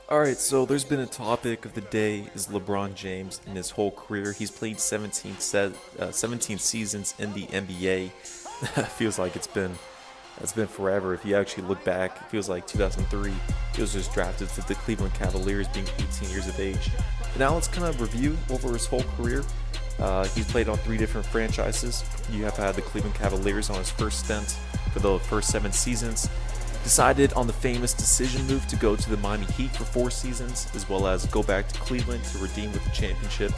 Alright, so there's been a topic of the day is LeBron James in his whole career. He's played 17 seasons in the NBA. Feels like it's been forever. If you actually look back, it feels like 2003. He was just drafted to the Cleveland Cavaliers being 18 years of age. But now let's kind of review over his whole career. He's played on 3 different franchises. You have had the Cleveland Cavaliers on his first stint for the first 7 seasons. Decided on the famous decision move to go to the Miami Heat for 4 seasons, as well as go back to Cleveland to redeem with the championship.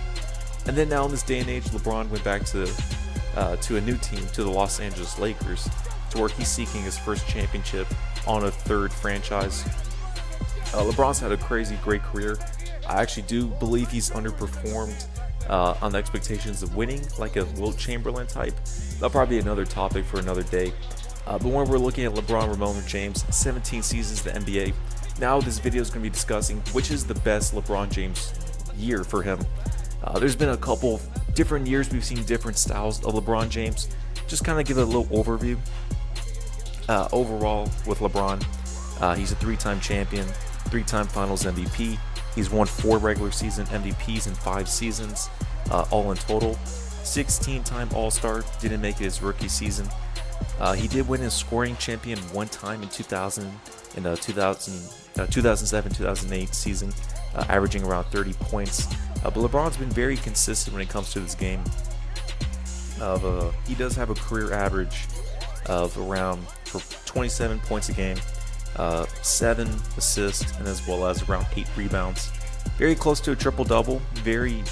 And then now in this day and age, LeBron went back to a new team, to the Los Angeles Lakers, to where he's seeking his first championship on a 3rd franchise. LeBron's had a crazy great career. I actually do believe he's underperformed on the expectations of winning, like a Wilt Chamberlain type. That'll probably be another topic for another day. But when we're looking at LeBron Ramon James, 17 seasons in the NBA, now this video is going to be discussing which is the best LeBron James year for him. There's been a couple different years we've seen different styles of LeBron James. Just kind of give it a little overview. Overall, with LeBron, he's a 3-time champion, 3-time Finals MVP. He's won 4 regular season MVPs in 5 seasons, all in total. 16-time All-Star, didn't make it his rookie season. He did win his scoring champion 1 time in 2007-2008 season, averaging around 30 points. But LeBron's been very consistent when it comes to this game. He does have a career average of around 27 points a game, 7 assists, and as well as around 8 rebounds. Very close to a triple-double. Very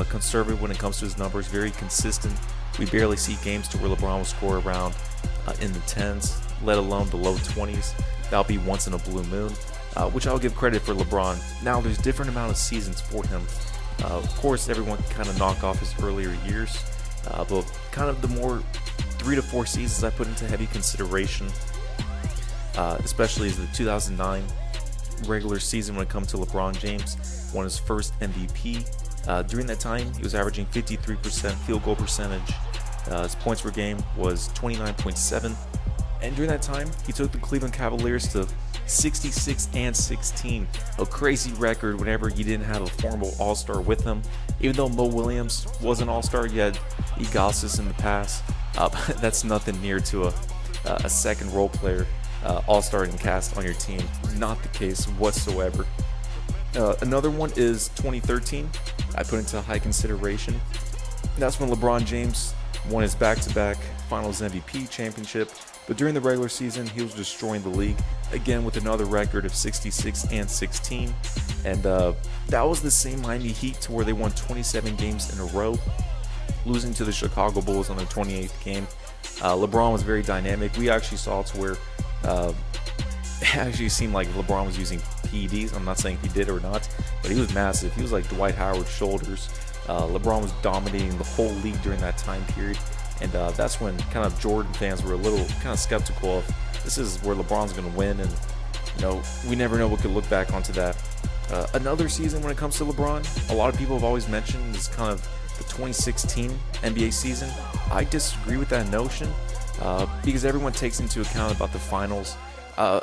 conservative when it comes to his numbers. Very consistent. We barely see games to where LeBron will score around in the 10s, let alone the low 20s. That'll be once in a blue moon, which I'll give credit for LeBron. Now, there's different amount of seasons for him. Of course, everyone can kind of knock off his earlier years, but kind of the more 3 to 4 seasons I put into heavy consideration, especially is the 2009 regular season when it comes to LeBron James, won his first MVP. During that time, he was averaging 53% field goal percentage. His points per game was 29.7. And during that time, he took the Cleveland Cavaliers to 66-16. A crazy record whenever you didn't have a formal All-Star with him. Even though Mo Williams was an All-Star, you had Iguodala in the past. That's nothing near to a second role player All-Star and cast on your team. Not the case whatsoever. Another one is 2013. I put into high consideration. That's when LeBron James won his back-to-back Finals MVP championship. But during the regular season, he was destroying the league again with another record of 66-16. And that was the same Miami Heat to where they won 27 games in a row, losing to the Chicago Bulls on the 28th game. LeBron was very dynamic. We actually saw to where it actually seemed like LeBron was using PEDs. I'm not saying he did or not, but he was massive. He was like Dwight Howard's shoulders. LeBron was dominating the whole league during that time period, and that's when kind of Jordan fans were a little kind of skeptical of this is where LeBron's going to win, and we never know what could look back onto that. Another season when it comes to LeBron, a lot of people have always mentioned is kind of the 2016 NBA season. I disagree with that notion because everyone takes into account about the finals.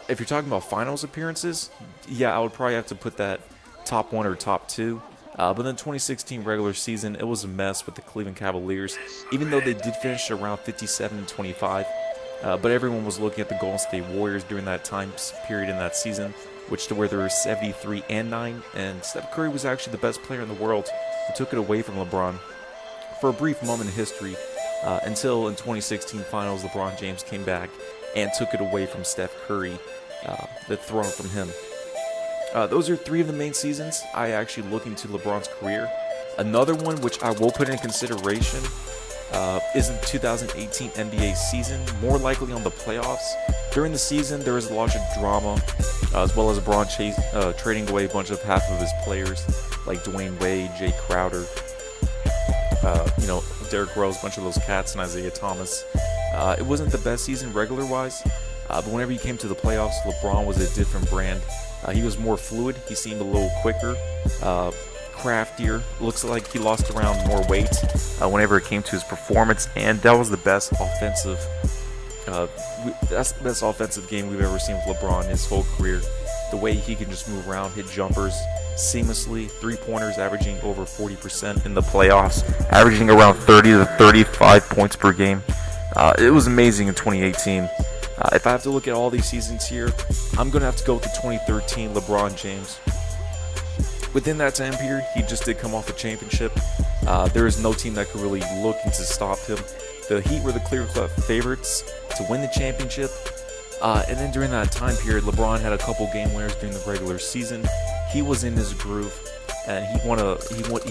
If you're talking about finals appearances, yeah, I would probably have to put that top 1 or top 2. But in the 2016 regular season, it was a mess with the Cleveland Cavaliers, even though they did finish around 57-25. But everyone was looking at the Golden State Warriors during that time period in that season, which to where they were 73-9, and Steph Curry was actually the best player in the world who took it away from LeBron for a brief moment in history, until in 2016 finals, LeBron James came back and took it away from Steph Curry, the throne from him. Those are 3 of the main seasons I actually look into LeBron's career. Another one which I will put in consideration is the 2018 NBA season, more likely on the playoffs. During the season, there was a lot of drama, as well as LeBron trading away a bunch of half of his players, like Dwayne Wade, Jay Crowder, Derrick Rose, a bunch of those cats, and Isaiah Thomas. It wasn't the best season regular-wise, but whenever he came to the playoffs, LeBron was a different brand. He was more fluid. He seemed a little quicker, craftier. Looks like he lost around more weight whenever it came to his performance, and that was the best offensive That's the best offensive game we've ever seen with LeBron his whole career. The way he can just move around, hit jumpers seamlessly, three-pointers averaging over 40% in the playoffs, averaging around 30 to 35 points per game. It was amazing in 2018. If I have to look at all these seasons here, I'm going to have to go with the 2013 LeBron James. Within that time period, he just did come off a championship. There is no team that could really look to stop him. The Heat were the clear-cut favorites to win the championship. And then during that time period, LeBron had a couple game winners during the regular season. He was in his groove, and he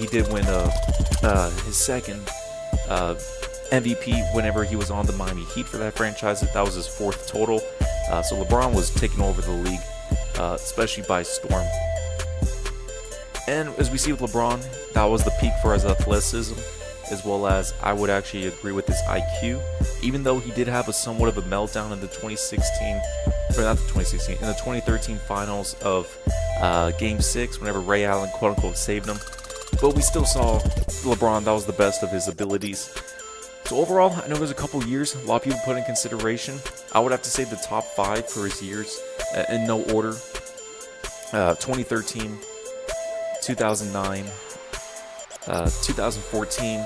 did win his second MVP whenever he was on the Miami Heat for that franchise. That was his fourth total. So LeBron was taking over the league, especially by storm. And as we see with LeBron, that was the peak for his athleticism, as well as I would actually agree with his IQ. Even though he did have a somewhat of a meltdown in the 2013 finals of Game 6, whenever Ray Allen quote-unquote saved him. But we still saw LeBron, that was the best of his abilities. So overall, I know there's a couple years a lot of people put in consideration. I would have to say the top 5 for his years, in no order. 2013, 2009, 2014,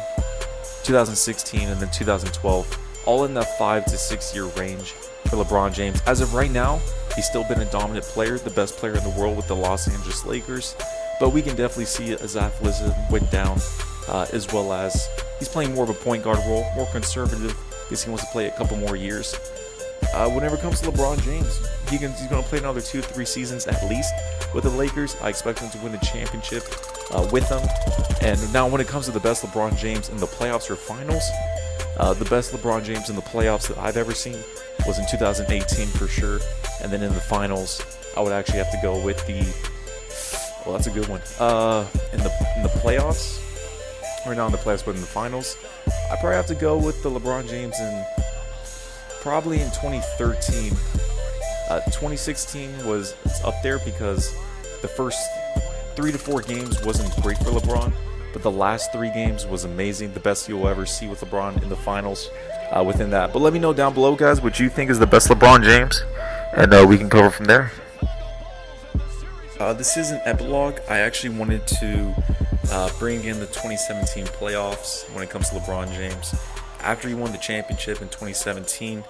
2016, and then 2012. All in that 5 to 6 year range for LeBron James. As of right now, he's still been a dominant player, the best player in the world with the Los Angeles Lakers. But we can definitely see his athleticism went down, as well as he's playing more of a point guard role, more conservative, because he wants to play a couple more years. Whenever it comes to LeBron James, he's going to play another 2-3 seasons at least with the Lakers. I expect him to win the championship with them. And now when it comes to the best LeBron James in the playoffs or finals, the best LeBron James in the playoffs that I've ever seen was in 2018 for sure. And then in the finals, I would actually have to go with well, that's a good one. In the playoffs, or not in the playoffs, but in the finals, I probably have to go with the LeBron James probably in 2013. 2016 was up there because the first 3 to 4 games wasn't great for LeBron, but the last 3 games was amazing. The best you'll ever see with LeBron in the finals within that. But let me know down below, guys, what you think is the best LeBron James, and we can cover from there. This is an epilogue. I actually wanted to bring in the 2017 playoffs when it comes to LeBron James. After he won the championship in 2017,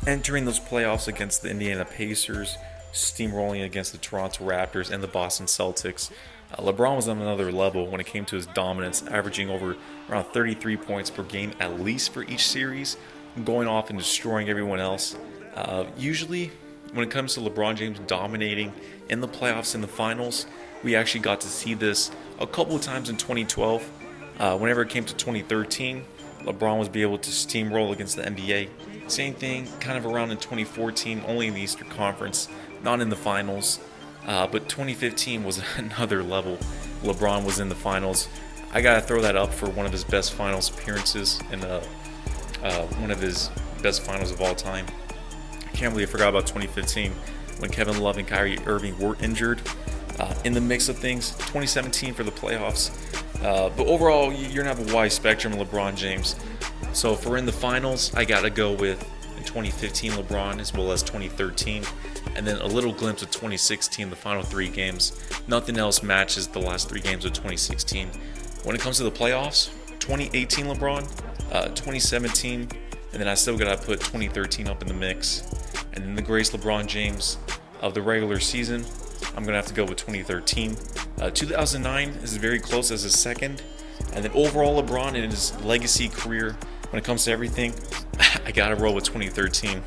entering those playoffs against the Indiana Pacers, steamrolling against the Toronto Raptors and the Boston Celtics, LeBron was on another level when it came to his dominance, averaging over around 33 points per game at least for each series, going off and destroying everyone else. Usually, when it comes to LeBron James dominating in the playoffs and the finals, we actually got to see this a couple of times in 2012. Whenever it came to 2013, LeBron was able to steamroll against the NBA. Same thing kind of around in 2014, only in the Eastern Conference, not in the finals. But 2015 was another level. LeBron was in the finals. I gotta throw that up for one of his best finals appearances and one of his best finals of all time. I can't believe I forgot about 2015 when Kevin Love and Kyrie Irving were injured. In the mix of things, 2017 for the playoffs. But overall, you're gonna have a wide spectrum of LeBron James. So for in the finals, I gotta go with 2015 LeBron as well as 2013, and then a little glimpse of 2016, the final 3 games. Nothing else matches the last 3 games of 2016. When it comes to the playoffs, 2018 LeBron, 2017, and then I still gotta put 2013 up in the mix. And then the greatest LeBron James of the regular season, I'm gonna have to go with 2013. 2009 is very close as a second, and then overall LeBron in his legacy career, when it comes to everything, I gotta roll with 2013.